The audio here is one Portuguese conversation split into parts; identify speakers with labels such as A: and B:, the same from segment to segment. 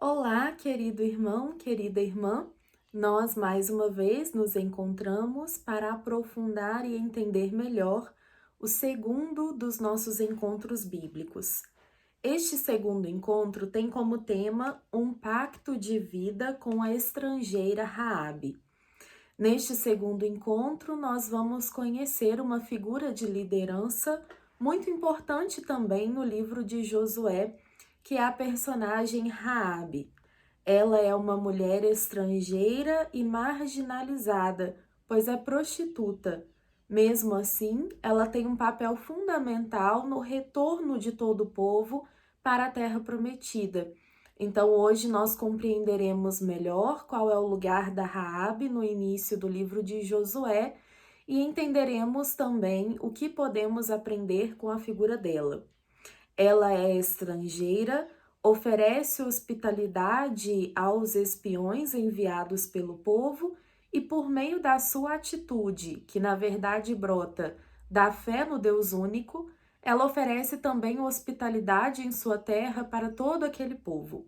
A: Olá, querido irmão, querida irmã. Nós mais uma vez nos encontramos para aprofundar e entender melhor o segundo dos nossos encontros bíblicos. Este segundo encontro tem como tema um pacto de vida com a estrangeira Raabe. Neste segundo encontro, nós vamos conhecer uma figura de liderança muito importante também no livro de Josué, que é a personagem Raabe. Ela é uma mulher estrangeira e marginalizada, pois é prostituta. Mesmo assim, ela tem um papel fundamental no retorno de todo o povo para a Terra Prometida. Então, hoje nós compreenderemos melhor qual é o lugar da Raabe no início do livro de Josué e entenderemos também o que podemos aprender com a figura dela. Ela é estrangeira, oferece hospitalidade aos espiões enviados pelo povo e, por meio da sua atitude, que na verdade brota da fé no Deus único, ela oferece também hospitalidade em sua terra para todo aquele povo.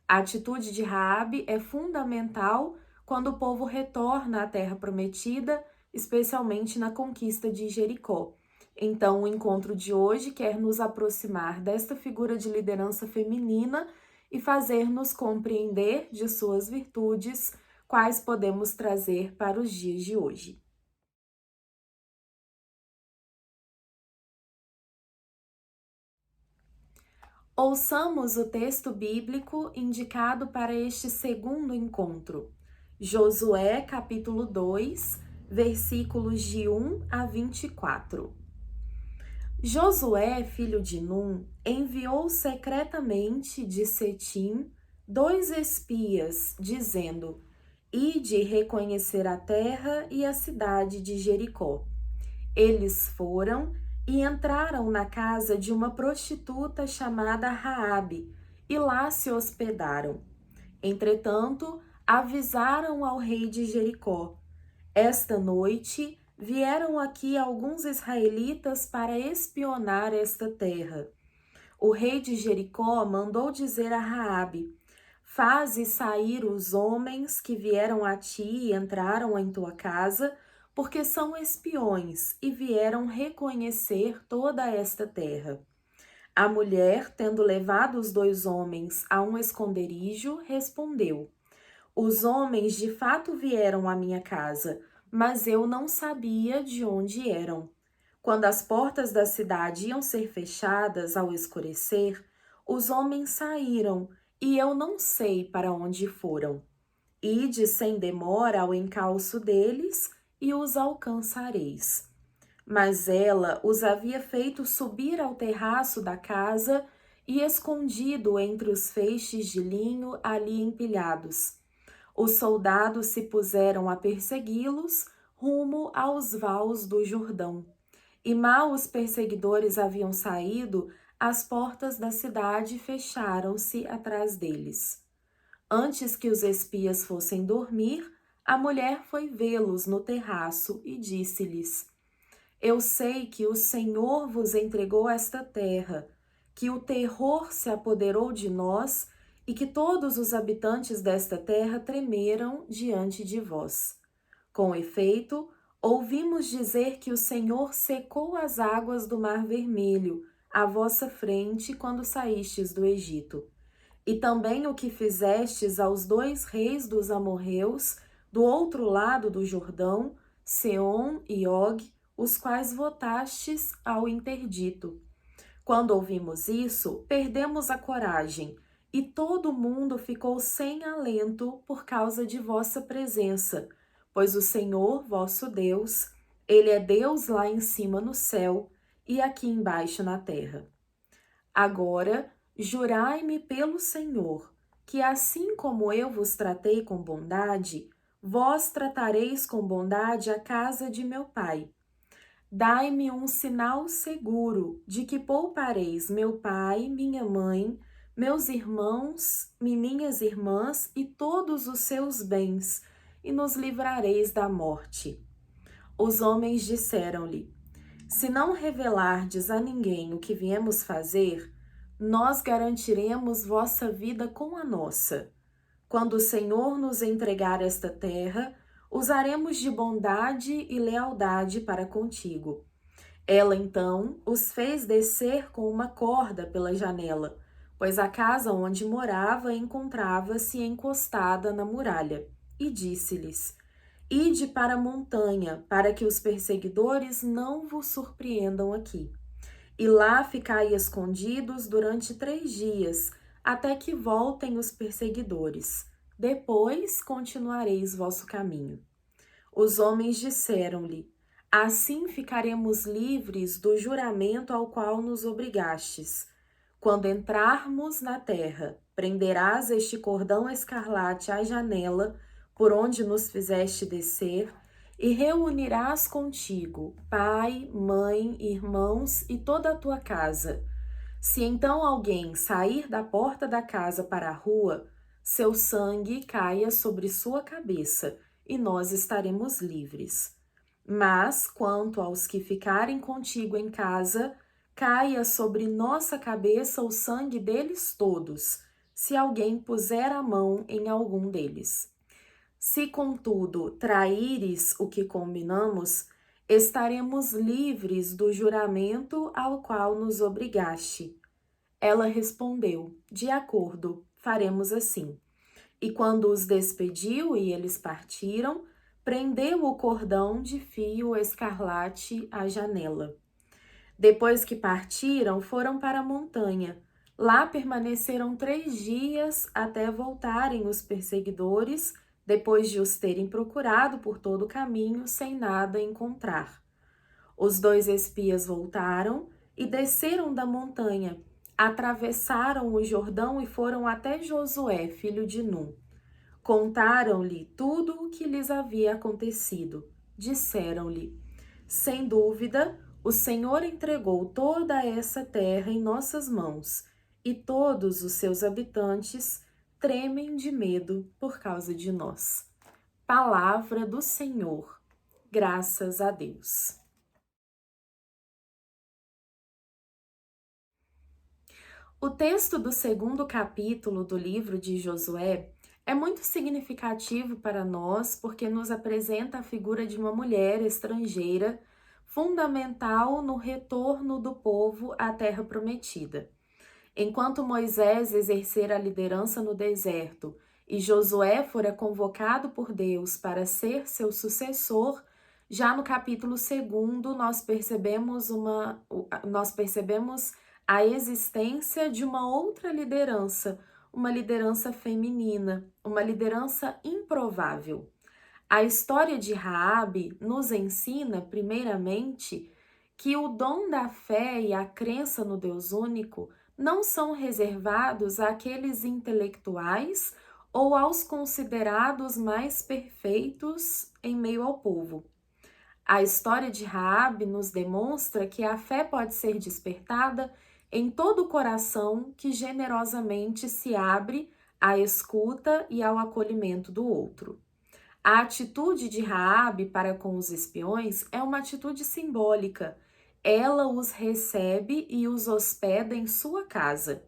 A: A atitude de Raabe é fundamental quando o povo retorna à terra prometida, especialmente na conquista de Jericó. Então, o encontro de hoje quer nos aproximar desta figura de liderança feminina e fazer-nos compreender de suas virtudes, quais podemos trazer para os dias de hoje. Ouçamos o texto bíblico indicado para este segundo encontro. Josué, capítulo 2, versículos de 1 a 24. Josué, filho de Num, enviou secretamente de Setim 2 espias, dizendo: Ide reconhecer a terra e a cidade de Jericó. Eles foram e entraram na casa de uma prostituta chamada Raabe, e lá se hospedaram. Entretanto, avisaram ao rei de Jericó: Esta noite vieram aqui alguns israelitas para espionar esta terra. O rei de Jericó mandou dizer a Raabe: Faze sair os homens que vieram a ti e entraram em tua casa, porque são espiões e vieram reconhecer toda esta terra. A mulher, tendo levado os 2 homens a um esconderijo, respondeu: Os homens de fato vieram à minha casa, mas eu não sabia de onde eram. Quando as portas da cidade iam ser fechadas ao escurecer, os homens saíram, e eu não sei para onde foram. Ide sem demora ao encalço deles, e os alcançareis. Mas ela os havia feito subir ao terraço da casa e escondido entre os feixes de linho ali empilhados. Os soldados se puseram a persegui-los rumo aos vales do Jordão. E mal os perseguidores haviam saído, as portas da cidade fecharam-se atrás deles. Antes que os espias fossem dormir, a mulher foi vê-los no terraço e disse-lhes: Eu sei que o Senhor vos entregou esta terra, que o terror se apoderou de nós e que todos os habitantes desta terra tremeram diante de vós. Com efeito, ouvimos dizer que o Senhor secou as águas do Mar Vermelho à vossa frente quando saístes do Egito. E também o que fizestes aos 2 reis dos amorreus do outro lado do Jordão, Seom e Og, os quais votastes ao interdito. Quando ouvimos isso, perdemos a coragem, e todo mundo ficou sem alento por causa de vossa presença, pois o Senhor, vosso Deus, ele é Deus lá em cima no céu e aqui embaixo na terra. Agora, jurai-me pelo Senhor, que assim como eu vos tratei com bondade, vós tratareis com bondade a casa de meu pai. Dai-me um sinal seguro de que poupareis meu pai, minha mãe, meus irmãos e minhas irmãs e todos os seus bens, e nos livrareis da morte. Os homens disseram-lhe: Se não revelardes a ninguém o que viemos fazer, nós garantiremos vossa vida com a nossa. Quando o Senhor nos entregar esta terra, usaremos de bondade e lealdade para contigo. Ela então os fez descer com uma corda pela janela, pois a casa onde morava encontrava-se encostada na muralha, e disse-lhes: Ide para a montanha, para que os perseguidores não vos surpreendam aqui. E lá ficai escondidos durante 3 dias, até que voltem os perseguidores. Depois continuareis vosso caminho. Os homens disseram-lhe: Assim ficaremos livres do juramento ao qual nos obrigastes. Quando entrarmos na terra, prenderás este cordão escarlate à janela, por onde nos fizeste descer, e reunirás contigo pai, mãe, irmãos e toda a tua casa. Se então alguém sair da porta da casa para a rua, seu sangue caia sobre sua cabeça, e nós estaremos livres. Mas, quanto aos que ficarem contigo em casa, caia sobre nossa cabeça o sangue deles todos, se alguém puser a mão em algum deles. Se, contudo, traíres o que combinamos, estaremos livres do juramento ao qual nos obrigaste. Ela respondeu: De acordo, faremos assim. E quando os despediu e eles partiram, prendeu o cordão de fio escarlate à janela. Depois que partiram, foram para a montanha. Lá permaneceram 3 dias até voltarem os perseguidores, depois de os terem procurado por todo o caminho sem nada encontrar. Os 2 espias voltaram e desceram da montanha, atravessaram o Jordão e foram até Josué, filho de Num. Contaram-lhe tudo o que lhes havia acontecido. Disseram-lhe: Sem dúvida, o Senhor entregou toda essa terra em nossas mãos, e todos os seus habitantes tremem de medo por causa de nós. Palavra do Senhor. Graças a Deus. O texto do 2º capítulo do livro de Josué é muito significativo para nós porque nos apresenta a figura de uma mulher estrangeira fundamental no retorno do povo à Terra Prometida. Enquanto Moisés exercera a liderança no deserto e Josué fora convocado por Deus para ser seu sucessor, já no capítulo 2º nós percebemos a existência de uma outra liderança, uma liderança feminina, uma liderança improvável. A história de Raabe nos ensina, primeiramente, que o dom da fé e a crença no Deus único não são reservados àqueles intelectuais ou aos considerados mais perfeitos em meio ao povo. A história de Raabe nos demonstra que a fé pode ser despertada em todo o coração que generosamente se abre à escuta e ao acolhimento do outro. A atitude de Raabe para com os espiões é uma atitude simbólica. Ela os recebe e os hospeda em sua casa.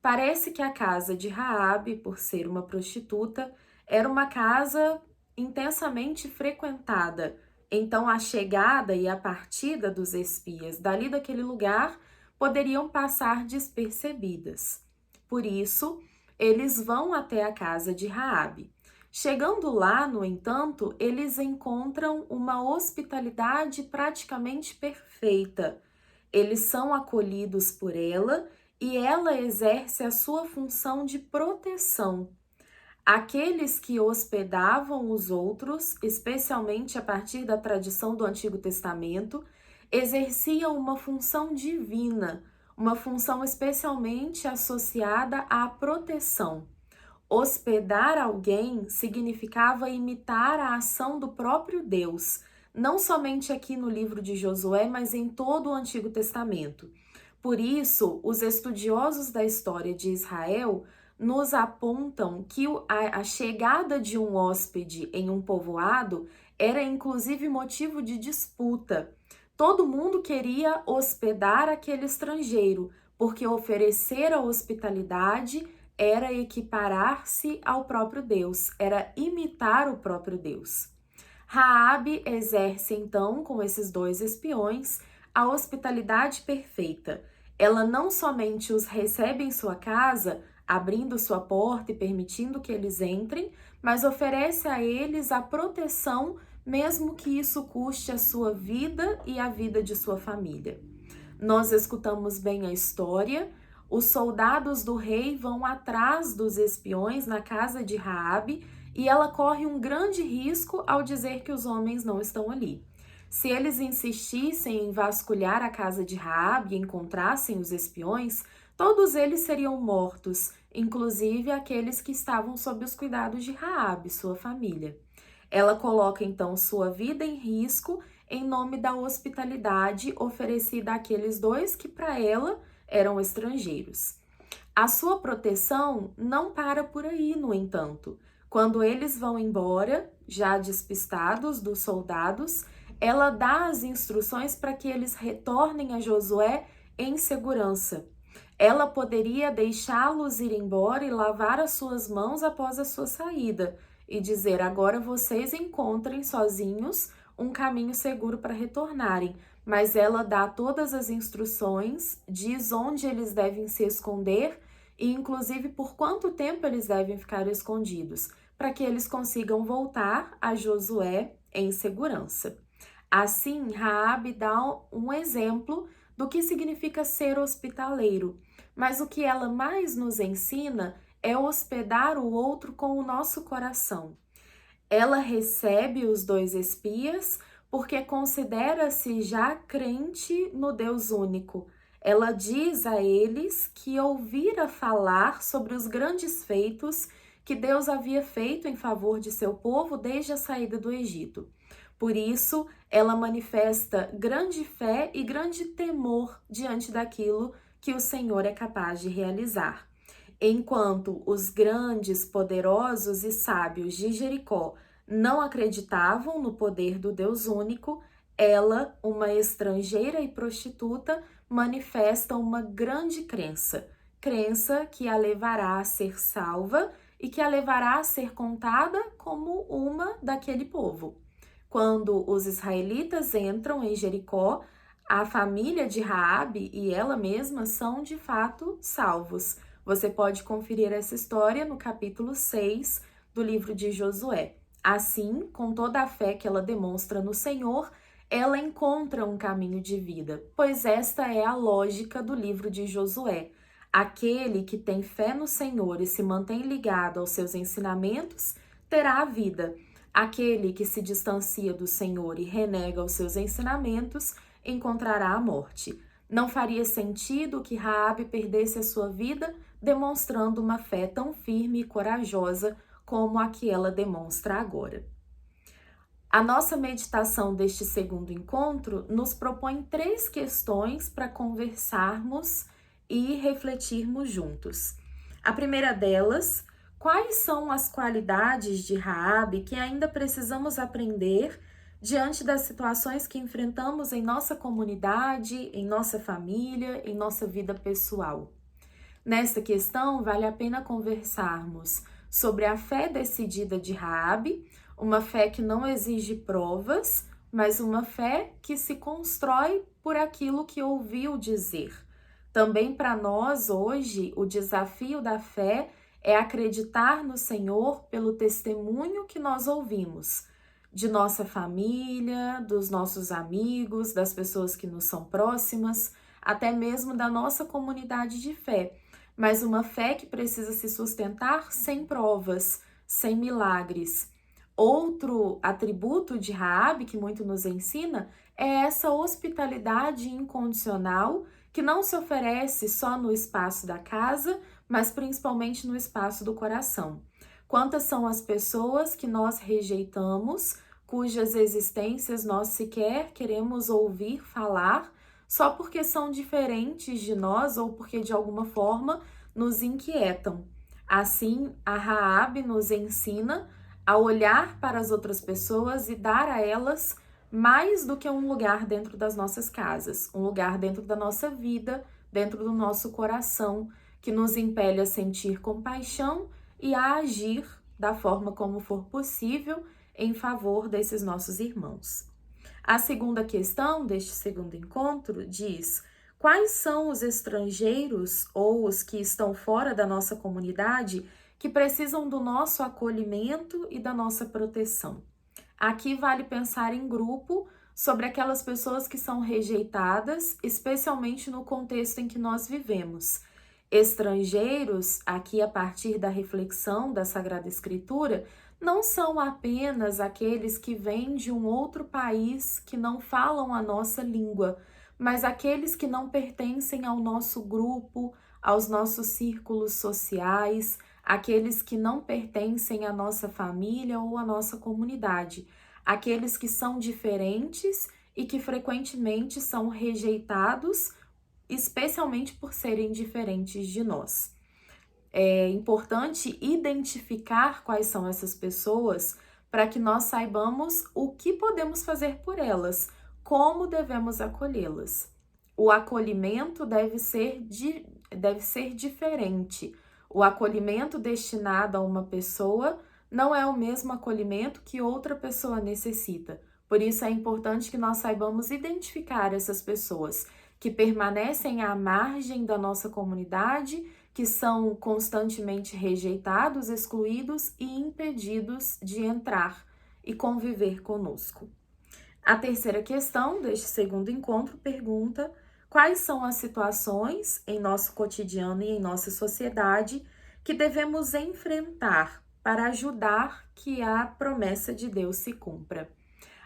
A: Parece que a casa de Raabe, por ser uma prostituta, era uma casa intensamente frequentada. Então a chegada e a partida dos espias dali daquele lugar poderiam passar despercebidas. Por isso, eles vão até a casa de Raabe. Chegando lá, no entanto, eles encontram uma hospitalidade praticamente perfeita. Eles são acolhidos por ela e ela exerce a sua função de proteção. Aqueles que hospedavam os outros, especialmente a partir da tradição do Antigo Testamento, exerciam uma função divina, uma função especialmente associada à proteção. Hospedar alguém significava imitar a ação do próprio Deus, não somente aqui no livro de Josué, mas em todo o Antigo Testamento. Por isso, os estudiosos da história de Israel nos apontam que a chegada de um hóspede em um povoado era inclusive motivo de disputa. Todo mundo queria hospedar aquele estrangeiro, porque oferecer a hospitalidade era equiparar-se ao próprio Deus, era imitar o próprio Deus. Raabe exerce então, com esses 2 espiões, a hospitalidade perfeita. Ela não somente os recebe em sua casa, abrindo sua porta e permitindo que eles entrem, mas oferece a eles a proteção, mesmo que isso custe a sua vida e a vida de sua família. Nós escutamos bem a história. Os soldados do rei vão atrás dos espiões na casa de Raabe e ela corre um grande risco ao dizer que os homens não estão ali. Se eles insistissem em vasculhar a casa de Raabe e encontrassem os espiões, todos eles seriam mortos, inclusive aqueles que estavam sob os cuidados de Raabe, sua família. Ela coloca então sua vida em risco em nome da hospitalidade oferecida àqueles 2 que para ela eram estrangeiros. A sua proteção não para por aí, no entanto. Quando eles vão embora, já despistados dos soldados, ela dá as instruções para que eles retornem a Josué em segurança. Ela poderia deixá-los ir embora e lavar as suas mãos após a sua saída e dizer: agora vocês encontrem sozinhos um caminho seguro para retornarem. Mas ela dá todas as instruções, diz onde eles devem se esconder e inclusive por quanto tempo eles devem ficar escondidos, para que eles consigam voltar a Josué em segurança. Assim, Raabe dá um exemplo do que significa ser hospitaleiro, mas o que ela mais nos ensina é hospedar o outro com o nosso coração. Ela recebe os 2 espias porque considera-se já crente no Deus único. Ela diz a eles que ouvira falar sobre os grandes feitos que Deus havia feito em favor de seu povo desde a saída do Egito. Por isso, ela manifesta grande fé e grande temor diante daquilo que o Senhor é capaz de realizar. Enquanto os grandes, poderosos e sábios de Jericó não acreditavam no poder do Deus único, ela, uma estrangeira e prostituta, manifesta uma grande crença, crença que a levará a ser salva e que a levará a ser contada como uma daquele povo. Quando os israelitas entram em Jericó, a família de Raabe e ela mesma são de fato salvos. Você pode conferir essa história no capítulo 6 do livro de Josué. Assim, com toda a fé que ela demonstra no Senhor, ela encontra um caminho de vida, pois esta é a lógica do livro de Josué. Aquele que tem fé no Senhor e se mantém ligado aos seus ensinamentos, terá a vida. Aquele que se distancia do Senhor e renega os seus ensinamentos, encontrará a morte. Não faria sentido que Raabe perdesse a sua vida demonstrando uma fé tão firme e corajosa como a que ela demonstra agora. A nossa meditação deste segundo encontro nos propõe 3 questões para conversarmos e refletirmos juntos. A primeira delas: quais são as qualidades de Raabe que ainda precisamos aprender diante das situações que enfrentamos em nossa comunidade, em nossa família, em nossa vida pessoal? Nesta questão, vale a pena conversarmos sobre a fé decidida de Raabe, uma fé que não exige provas, mas uma fé que se constrói por aquilo que ouviu dizer. Também para nós, hoje, o desafio da fé é acreditar no Senhor pelo testemunho que nós ouvimos, de nossa família, dos nossos amigos, das pessoas que nos são próximas, até mesmo da nossa comunidade de fé, mas uma fé que precisa se sustentar sem provas, sem milagres. Outro atributo de Raabe que muito nos ensina é essa hospitalidade incondicional que não se oferece só no espaço da casa, mas principalmente no espaço do coração. Quantas são as pessoas que nós rejeitamos, cujas existências nós sequer queremos ouvir falar, só porque são diferentes de nós ou porque de alguma forma nos inquietam. Assim, a Raabe nos ensina a olhar para as outras pessoas e dar a elas mais do que um lugar dentro das nossas casas, um lugar dentro da nossa vida dentro do nosso coração, que nos impele a sentir compaixão e a agir da forma como for possível em favor desses nossos irmãos. A segunda questão deste segundo encontro diz: quais são os estrangeiros ou os que estão fora da nossa comunidade que precisam do nosso acolhimento e da nossa proteção? Aqui vale pensar em grupo sobre aquelas pessoas que são rejeitadas, especialmente no contexto em que nós vivemos. Estrangeiros, aqui a partir da reflexão da Sagrada Escritura, não são apenas aqueles que vêm de um outro país que não falam a nossa língua, mas aqueles que não pertencem ao nosso grupo, aos nossos círculos sociais, aqueles que não pertencem à nossa família ou à nossa comunidade, aqueles que são diferentes e que frequentemente são rejeitados, especialmente por serem diferentes de nós. É importante identificar quais são essas pessoas para que nós saibamos o que podemos fazer por elas, como devemos acolhê-las. O acolhimento deve ser diferente. O acolhimento destinado a uma pessoa não é o mesmo acolhimento que outra pessoa necessita. Por isso é importante que nós saibamos identificar essas pessoas que permanecem à margem da nossa comunidade, que são constantemente rejeitados, excluídos e impedidos de entrar e conviver conosco. A terceira questão deste segundo encontro pergunta: quais são as situações em nosso cotidiano e em nossa sociedade que devemos enfrentar para ajudar que a promessa de Deus se cumpra?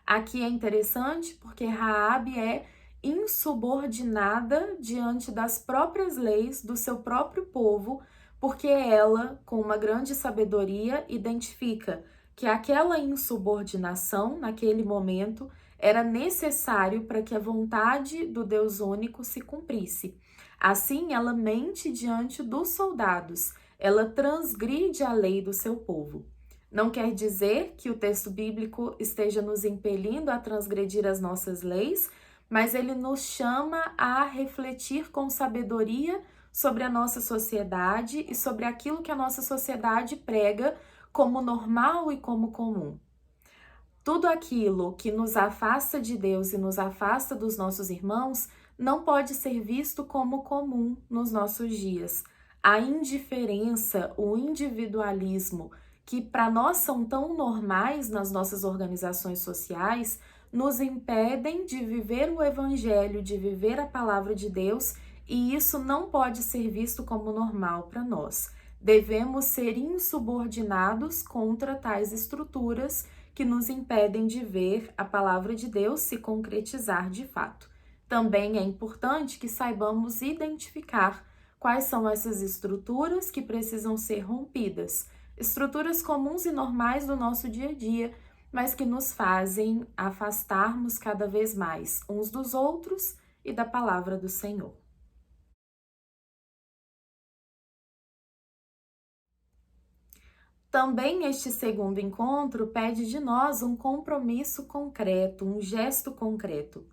A: Aqui é interessante porque Raabe é insubordinada diante das próprias leis do seu próprio povo, porque ela, com uma grande sabedoria, identifica que aquela insubordinação, naquele momento, era necessário para que a vontade do Deus único se cumprisse. Assim, ela mente diante dos soldados, ela transgride a lei do seu povo. Não quer dizer que o texto bíblico esteja nos impelindo a transgredir as nossas leis, mas ele nos chama a refletir com sabedoria sobre a nossa sociedade e sobre aquilo que a nossa sociedade prega como normal e como comum. Tudo aquilo que nos afasta de Deus e nos afasta dos nossos irmãos não pode ser visto como comum nos nossos dias. A indiferença, o individualismo, que para nós são tão normais nas nossas organizações sociais, nos impedem de viver o Evangelho, de viver a palavra de Deus, e isso não pode ser visto como normal para nós. Devemos ser insubordinados contra tais estruturas que nos impedem de ver a palavra de Deus se concretizar de fato. Também é importante que saibamos identificar quais são essas estruturas que precisam ser rompidas, estruturas comuns e normais do nosso dia a dia, mas que nos fazem afastarmos cada vez mais uns dos outros e da palavra do Senhor. Também este segundo encontro pede de nós um compromisso concreto, um gesto concreto.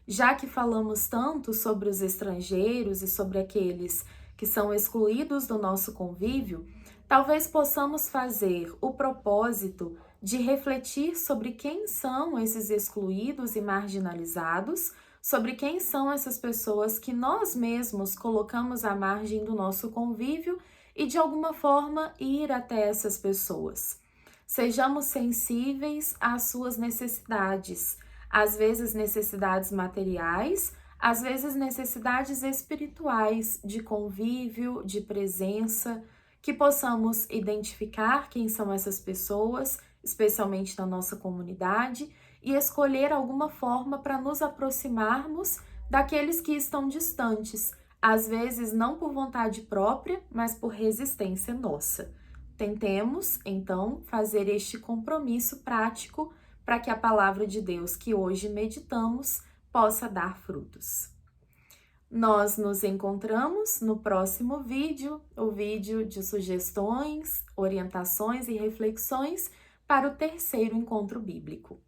A: Já que falamos tanto sobre os estrangeiros e sobre aqueles que são excluídos do nosso convívio, talvez possamos fazer o propósito de refletir sobre quem são esses excluídos e marginalizados, sobre quem são essas pessoas que nós mesmos colocamos à margem do nosso convívio e, de alguma forma, ir até essas pessoas. Sejamos sensíveis às suas necessidades, às vezes necessidades materiais, às vezes necessidades espirituais, de convívio, de presença, que possamos identificar quem são essas pessoas, especialmente na nossa comunidade, e escolher alguma forma para nos aproximarmos daqueles que estão distantes, às vezes não por vontade própria, mas por resistência nossa. Tentemos, então, fazer este compromisso prático para que a palavra de Deus que hoje meditamos possa dar frutos. Nós nos encontramos no próximo vídeo, o vídeo de sugestões, orientações e reflexões para o terceiro encontro bíblico.